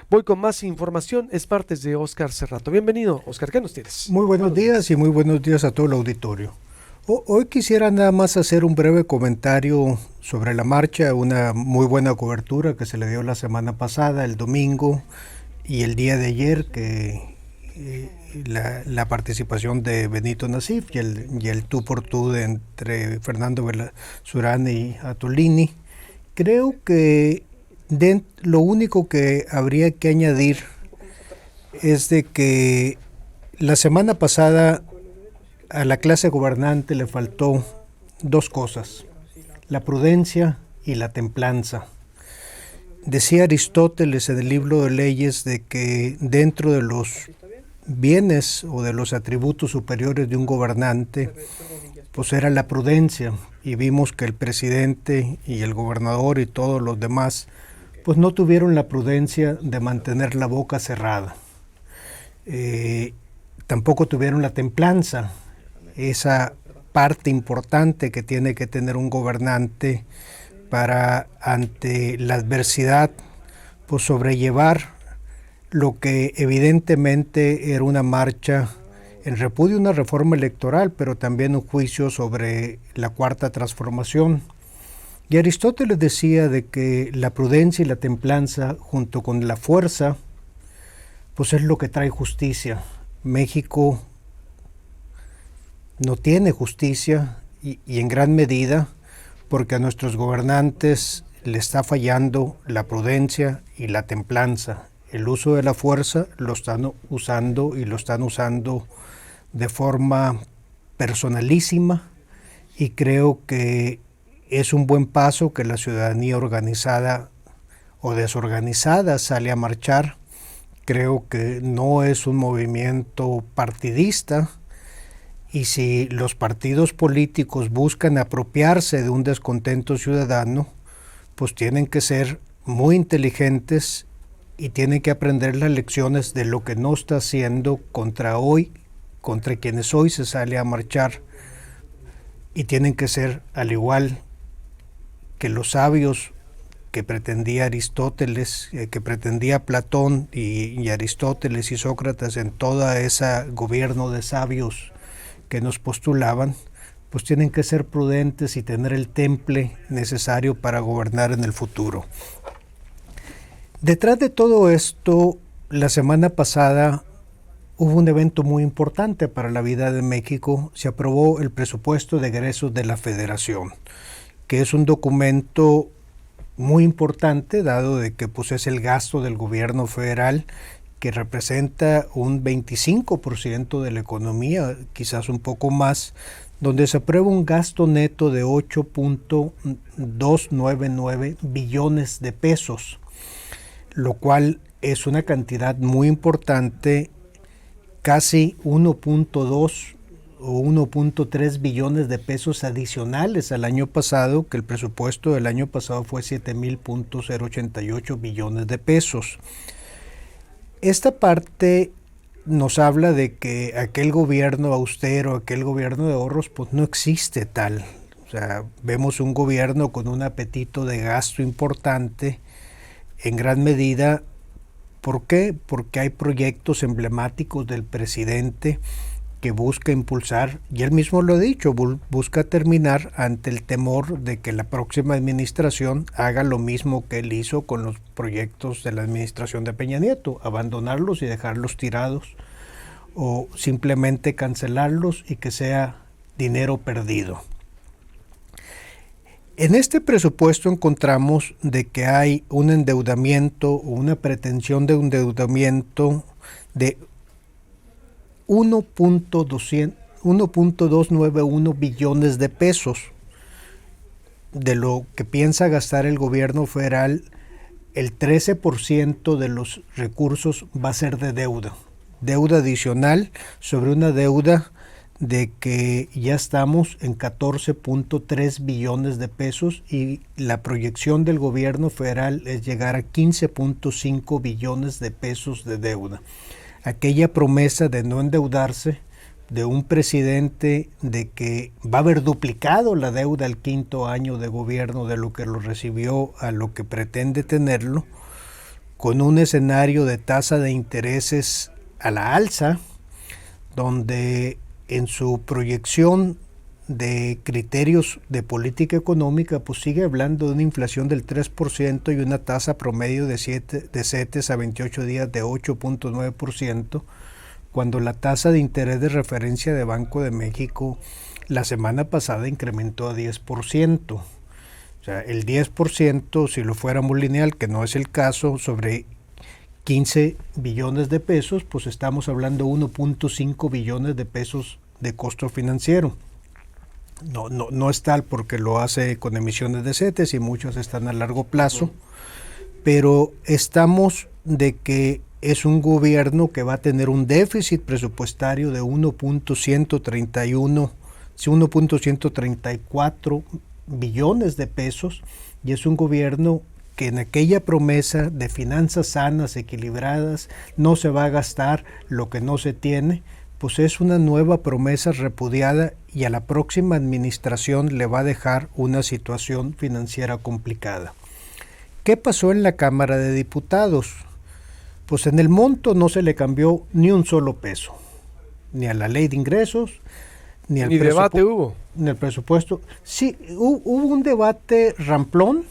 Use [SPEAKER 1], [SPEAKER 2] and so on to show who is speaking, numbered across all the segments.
[SPEAKER 1] Voy con más información, es parte de Oscar Cerrato. Bienvenido, Oscar, ¿qué nos tienes?
[SPEAKER 2] Muy buenos días y muy buenos días a todo el auditorio. Hoy quisiera nada más hacer un breve comentario sobre la marcha, una muy buena cobertura que se le dio la semana pasada, el domingo y el día de ayer, que la participación de Benito Nasif y el tú por tú entre Fernando Surán y Atolini. Creo que lo único que habría que añadir es de que la semana pasada a la clase gobernante le faltó dos cosas: la prudencia y la templanza. Decía Aristóteles en el libro de Leyes de que dentro de los bienes o de los atributos superiores de un gobernante, pues era la prudencia, y vimos que el presidente y el gobernador y todos los demás pues no tuvieron la prudencia de mantener la boca cerrada. Tampoco tuvieron la templanza, esa parte importante que tiene que tener un gobernante para, ante la adversidad, pues sobrellevar lo que evidentemente era una marcha en repudio a una reforma electoral, pero también un juicio sobre la cuarta transformación. Y Aristóteles decía de que la prudencia y la templanza, junto con la fuerza, pues es lo que trae justicia. México no tiene justicia y en gran medida porque a nuestros gobernantes le está fallando la prudencia y la templanza. El uso de la fuerza lo están usando y lo están usando de forma personalísima, y creo que es un buen paso que la ciudadanía organizada o desorganizada sale a marchar. Creo que no es un movimiento partidista, y si los partidos políticos buscan apropiarse de un descontento ciudadano, pues tienen que ser muy inteligentes y tienen que aprender las lecciones de lo que no está haciendo contra quienes hoy se sale a marchar, y tienen que ser, al igual que los sabios que pretendía Aristóteles, que pretendía Platón y Aristóteles y Sócrates en toda ese gobierno de sabios que nos postulaban, pues tienen que ser prudentes y tener el temple necesario para gobernar en el futuro. Detrás de todo esto, la semana pasada hubo un evento muy importante para la vida de México. Se aprobó el presupuesto de egresos de la Federación, que es un documento muy importante, dado de que pues, es el gasto del gobierno federal, que representa un 25% de la economía, quizás un poco más, donde se aprueba un gasto neto de 8.299 billones de pesos, lo cual es una cantidad muy importante, casi 1.2 o 1.3 billones de pesos adicionales al año pasado, que el presupuesto del año pasado fue 7.088 billones de pesos. Esta parte nos habla de que aquel gobierno austero, aquel gobierno de ahorros, pues no existe tal. O sea, vemos un gobierno con un apetito de gasto importante, en gran medida. ¿Por qué? Porque hay proyectos emblemáticos del presidente que busca impulsar, y él mismo lo ha dicho, busca terminar ante el temor de que la próxima administración haga lo mismo que él hizo con los proyectos de la administración de Peña Nieto: abandonarlos y dejarlos tirados, o simplemente cancelarlos y que sea dinero perdido. En este presupuesto encontramos de que hay un endeudamiento o una pretensión de endeudamiento de 1.291 billones de pesos. De lo que piensa gastar el gobierno federal, el 13% de los recursos va a ser de deuda adicional sobre una deuda de que ya estamos en 14.3 billones de pesos, y la proyección del gobierno federal es llegar a 15.5 billones de pesos de deuda. Aquella promesa de no endeudarse de un presidente de que va a haber duplicado la deuda al quinto año de gobierno de lo que lo recibió a lo que pretende tenerlo, con un escenario de tasa de intereses a la alza, donde en su proyección de criterios de política económica, pues sigue hablando de una inflación del 3% y una tasa promedio de CETES a 28 días de 8.9%, cuando la tasa de interés de referencia de Banco de México la semana pasada incrementó a 10%. O sea, el 10%, si lo fuéramos lineal, que no es el caso, sobre 15 billones de pesos, pues estamos hablando de 1.5 billones de pesos de costo financiero. No es tal porque lo hace con emisiones de CETES y muchos están a largo plazo, pero estamos de que es un gobierno que va a tener un déficit presupuestario de 1.134 billones de pesos, y es un gobierno que en aquella promesa de finanzas sanas, equilibradas, no se va a gastar lo que no se tiene, pues es una nueva promesa repudiada y a la próxima administración le va a dejar una situación financiera complicada. ¿Qué pasó en la Cámara de Diputados? Pues en el monto no se le cambió ni un solo peso, ni a la ley de ingresos, ni al
[SPEAKER 1] debate hubo.
[SPEAKER 2] Ni al presupuesto. Sí, hubo un debate ramplón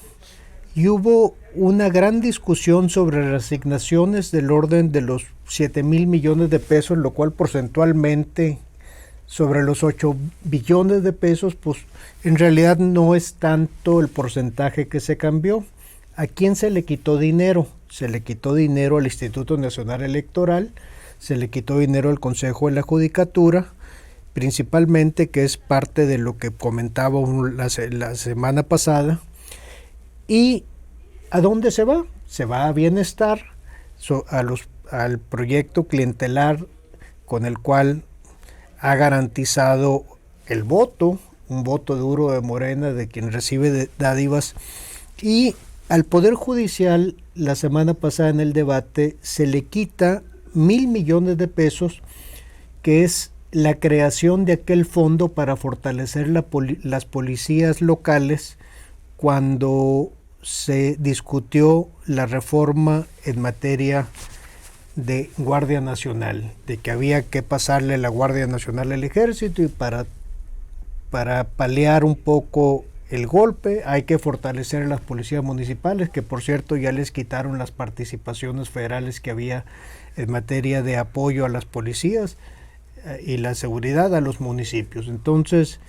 [SPEAKER 2] y hubo una gran discusión sobre reasignaciones del orden de los 7,000 millones de pesos, lo cual porcentualmente sobre los 8 billones de pesos, pues en realidad no es tanto el porcentaje que se cambió. ¿A quién se le quitó dinero? Se le quitó dinero al Instituto Nacional Electoral, se le quitó dinero al Consejo de la Judicatura, principalmente, que es parte de lo que comentaba la semana pasada. ¿Y a dónde se va? Se va a Bienestar, al proyecto clientelar con el cual ha garantizado el voto, un voto duro de Morena, de quien recibe dádivas, y al Poder Judicial la semana pasada en el debate se le quita 1,000 millones de pesos, que es la creación de aquel fondo para fortalecer las policías locales cuando se discutió la reforma en materia de Guardia Nacional, de que había que pasarle la Guardia Nacional al Ejército, y para paliar un poco el golpe hay que fortalecer a las policías municipales, que por cierto ya les quitaron las participaciones federales que había en materia de apoyo a las policías y la seguridad a los municipios. Entonces,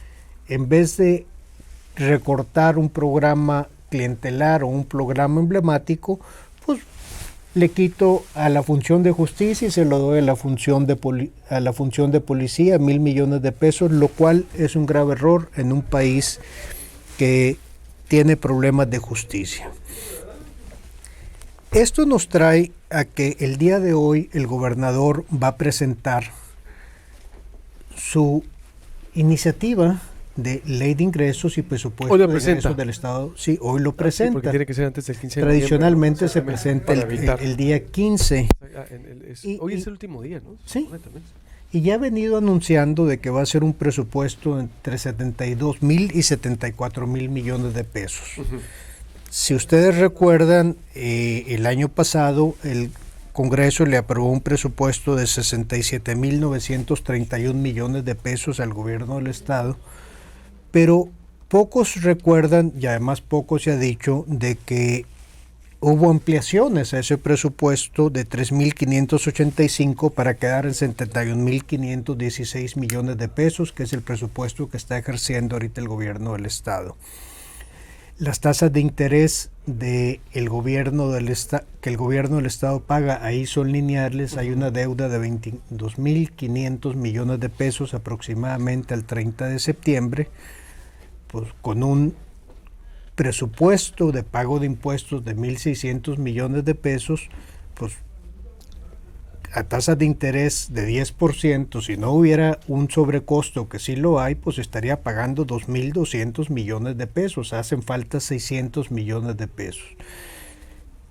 [SPEAKER 2] en vez de recortar un programa clientelar o un programa emblemático, pues le quito a la función de justicia y se lo doy a la función de policía 1,000 millones de pesos, lo cual es un grave error en un país que tiene problemas de justicia. Esto nos trae a que el día de hoy el gobernador va a presentar su iniciativa de ley de ingresos y presupuesto de ingresos del Estado. Sí, hoy lo presenta. Sí,
[SPEAKER 1] porque tiene que ser antes del 15 de
[SPEAKER 2] Tradicionalmente se presenta el día 15.
[SPEAKER 1] Hoy es el último día, ¿no?
[SPEAKER 2] Sí. Y ya ha venido anunciando de que va a ser un presupuesto entre 72,000 y 74,000 millones de pesos. Si ustedes recuerdan, el año pasado el Congreso le aprobó un presupuesto de 67,931 millones de pesos al gobierno del Estado, pero pocos recuerdan, y además poco se ha dicho, de que hubo ampliaciones a ese presupuesto de 3,585 para quedar en 71,516 millones de pesos, que es el presupuesto que está ejerciendo ahorita el gobierno del Estado. Las tasas de interés que el gobierno del Estado paga ahí son lineales. Hay una deuda de 22,500 millones de pesos aproximadamente al 30 de septiembre, pues con un presupuesto de pago de impuestos de 1,600 millones de pesos, pues a tasas de interés de 10%, si no hubiera un sobrecosto, que sí lo hay, pues estaría pagando 2,200 millones de pesos. Hacen falta 600 millones de pesos.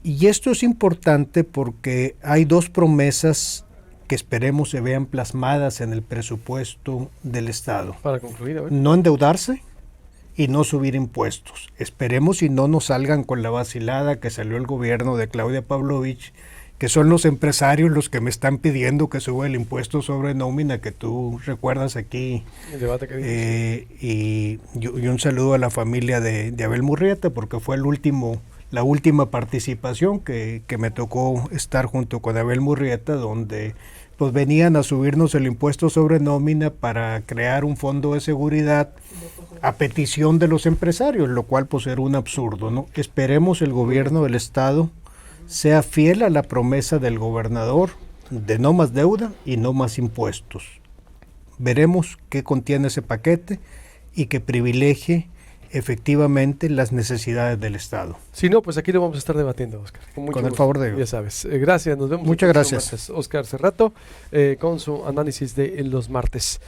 [SPEAKER 2] Y esto es importante porque hay dos promesas que esperemos se vean plasmadas en el presupuesto del Estado.
[SPEAKER 1] Para concluir, a ver.
[SPEAKER 2] No endeudarse y no subir impuestos. Esperemos y no nos salgan con la vacilada que salió el gobierno de Claudia Pavlovich, que son los empresarios los que me están pidiendo que suba el impuesto sobre nómina, que tú recuerdas aquí.
[SPEAKER 1] El debate que
[SPEAKER 2] y un saludo a la familia de Abel Murrieta, porque fue la última participación que me tocó estar junto con Abel Murrieta, donde pues venían a subirnos el impuesto sobre nómina para crear un fondo de seguridad a petición de los empresarios, lo cual pues era un absurdo, ¿no? Esperemos el gobierno del estado sea fiel a la promesa del gobernador de no más deuda y no más impuestos. Veremos qué contiene ese paquete y que privilegie efectivamente las necesidades del Estado.
[SPEAKER 1] Si no, pues aquí lo vamos a estar debatiendo, Óscar.
[SPEAKER 2] Con el favor de Dios.
[SPEAKER 1] Ya sabes. Gracias, nos vemos.
[SPEAKER 2] Muchas gracias.
[SPEAKER 1] Óscar Serrato con su análisis de los martes.